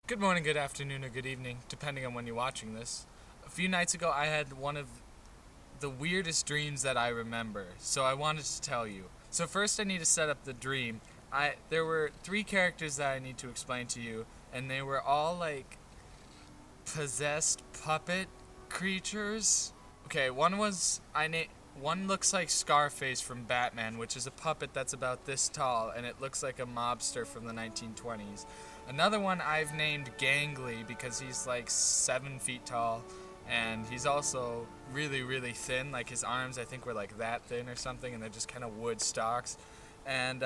Good morning, good afternoon, or good evening, depending on when you're watching this. A few nights ago, I had one of the weirdest dreams that I remember, so I wanted to tell you. So first, I need to set up the dream. There were three characters that I need to explain to you, and they were all like possessed puppet creatures. Okay, one looks like Scarface from Batman, which is a puppet that's about this tall, and it looks like a mobster from the 1920s. Another one I've named Gangly because he's like 7 feet tall, and he's also really, really thin. Like his arms, I think, were like that thin or something, and they're just kind of wood stalks. And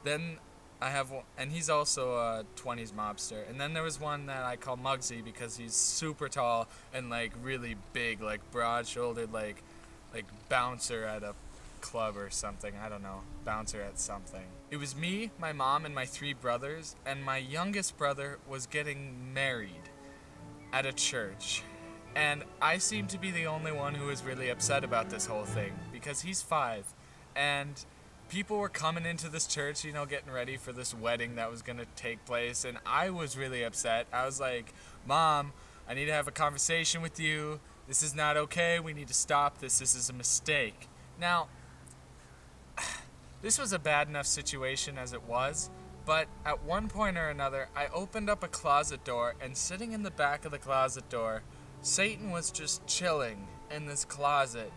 then I have one, and he's also a 20s mobster. And then there was one that I call Muggsy because he's super tall and like really big, like broad-shouldered, like bouncer at a club or something. I don't know, bouncer at something. It was me, my mom, and my three brothers, and my youngest brother was getting married at a church. And I seem to be the only one who is really upset about this whole thing because he's 5, and people were coming into this church, getting ready for this wedding that was going to take place, and I was really upset. I was like, Mom, I need to have a conversation with you. This is not okay. We need to stop this. This is a mistake. Now, this was a bad enough situation as it was, but at one point or another, I opened up a closet door, and sitting in the back of the closet door, Satan was just chilling in this closet.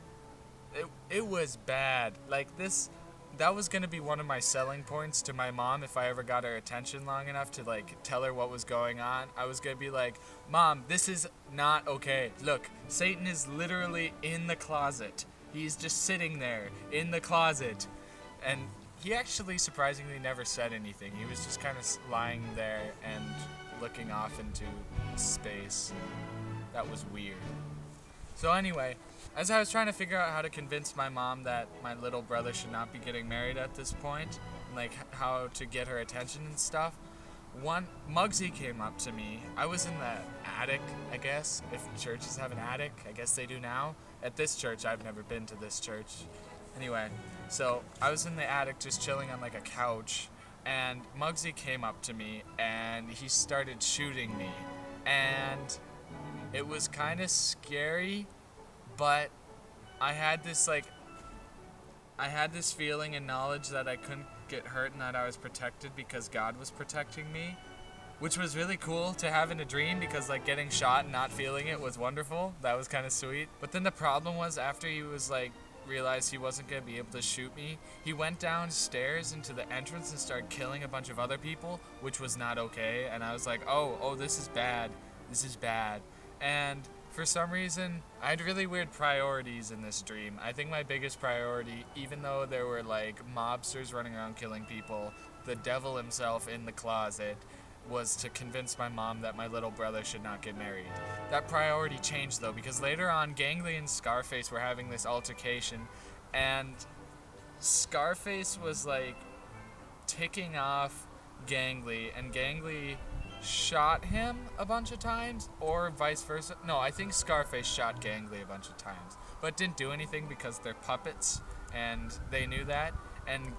It was bad. Like this, that was gonna be one of my selling points to my mom if I ever got her attention long enough to like tell her what was going on. I was gonna be like, Mom, this is not okay. Look, Satan is literally in the closet. He's just sitting there in the closet. And he actually surprisingly never said anything. He was just kind of lying there and looking off into space. That was weird. So anyway, as I was trying to figure out how to convince my mom that my little brother should not be getting married at this point, and like how to get her attention and stuff, one Muggsy came up to me. I was in the attic, I guess. If churches have an attic, I guess they do now. At this church, I've never been to this church. Anyway, so I was in the attic just chilling on like a couch, and Muggsy came up to me and he started shooting me. And it was kind of scary, but I had this feeling and knowledge that I couldn't get hurt and that I was protected because God was protecting me, which was really cool to have in a dream because like getting shot and not feeling it was wonderful. That was kind of sweet. But then the problem was after he was like realized he wasn't going to be able to shoot me, he went downstairs into the entrance and started killing a bunch of other people, which was not okay. And I was like, oh, this is bad. This is bad. And for some reason, I had really weird priorities in this dream. I think my biggest priority, even though there were like mobsters running around killing people, the devil himself in the closet, was to convince my mom that my little brother should not get married. That priority changed though, because later on, Gangly and Scarface were having this altercation, and Scarface was like ticking off Gangly, and Gangly shot him a bunch of times, or vice versa. No, I think Scarface shot Gangly a bunch of times, but didn't do anything because they're puppets, and they knew that. And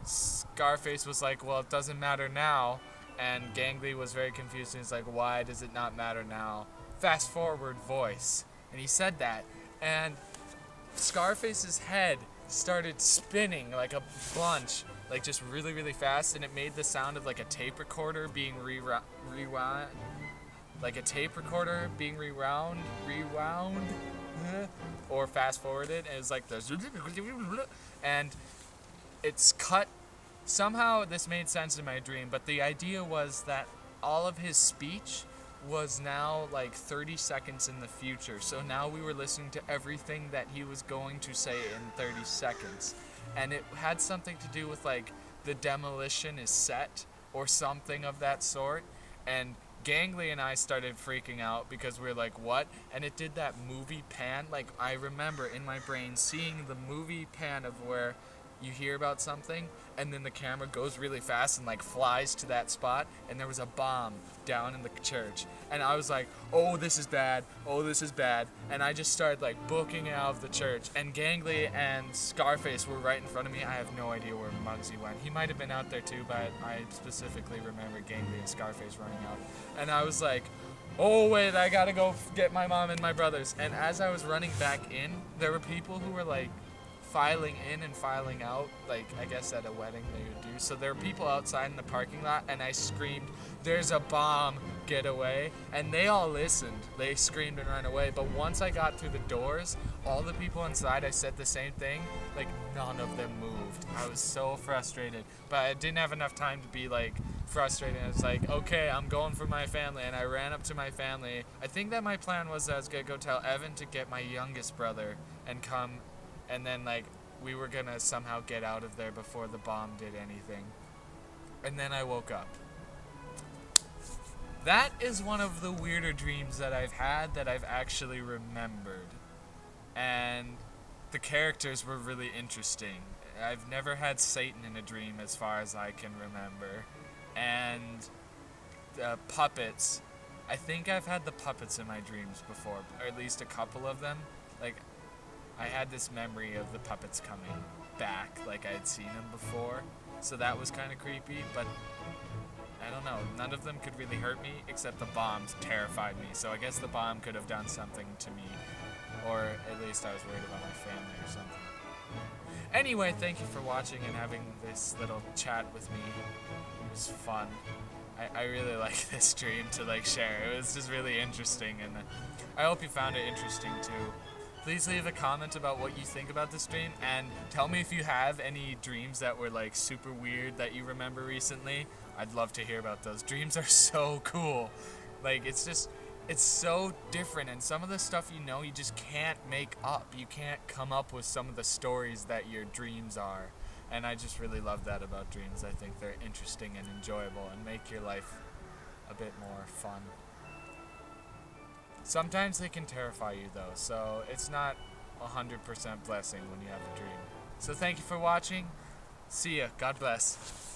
Scarface was like, well, it doesn't matter now. And Gangly was very confused, and he's like, why does it not matter now? Fast forward voice. And he said that, and Scarface's head started spinning like a bunch, like just really, really fast, and it made the sound of like a tape recorder being rewound, like a tape recorder being rewound, or fast forwarded, and it's like the, and it's cut. Somehow this made sense in my dream, but the idea was that all of his speech was now like 30 seconds in the future. So now we were listening to everything that he was going to say in 30 seconds. And it had something to do with like the demolition is set or something of that sort. And Gangly and I started freaking out because we were like, what? And it did that movie pan. Like I remember in my brain seeing the movie pan of where you hear about something, and then the camera goes really fast and like flies to that spot, and there was a bomb down in the church, and I was like, oh, this is bad, oh, this is bad, and I just started like booking out of the church, and Gangly and Scarface were right in front of me. I have no idea where Muggsy went. He might have been out there too, but I specifically remember Gangly and Scarface running out, and I was like, oh wait, I gotta go get my mom and my brothers. And as I was running back in, there were people who were like filing in and filing out, like I guess at a wedding they would do. So there were people outside in the parking lot, and I screamed, "There's a bomb, get away." And they all listened. They screamed and ran away. But once I got through the doors, all the people inside, I said the same thing, like none of them moved. I was so frustrated, but I didn't have enough time to be like frustrated. I was like, okay, I'm going for my family, and I ran up to my family. I think that my plan was that I was gonna go tell Evan to get my youngest brother and come, and then like we were gonna somehow get out of there before the bomb did anything. And then I woke up. That is one of the weirder dreams that I've had that I've actually remembered. And the characters were really interesting. I've never had Satan in a dream as far as I can remember. And the puppets, I think I've had the puppets in my dreams before, or at least a couple of them. Like, I had this memory of the puppets coming back, like I had seen them before, so that was kind of creepy, but I don't know, none of them could really hurt me, except the bombs terrified me, so I guess the bomb could have done something to me, or at least I was worried about my family or something. Anyway, thank you for watching and having this little chat with me. It was fun. I really like this dream to like share. It was just really interesting, and I hope you found it interesting too. Please leave a comment about what you think about this dream, and tell me if you have any dreams that were like super weird that you remember recently. I'd love to hear about those. Dreams are so cool. Like, it's so different, and some of the stuff you just can't make up. You can't come up with some of the stories that your dreams are. And I just really love that about dreams. I think they're interesting and enjoyable and make your life a bit more fun. Sometimes they can terrify you though, so it's not 100% blessing when you have a dream. So thank you for watching. See ya. God bless.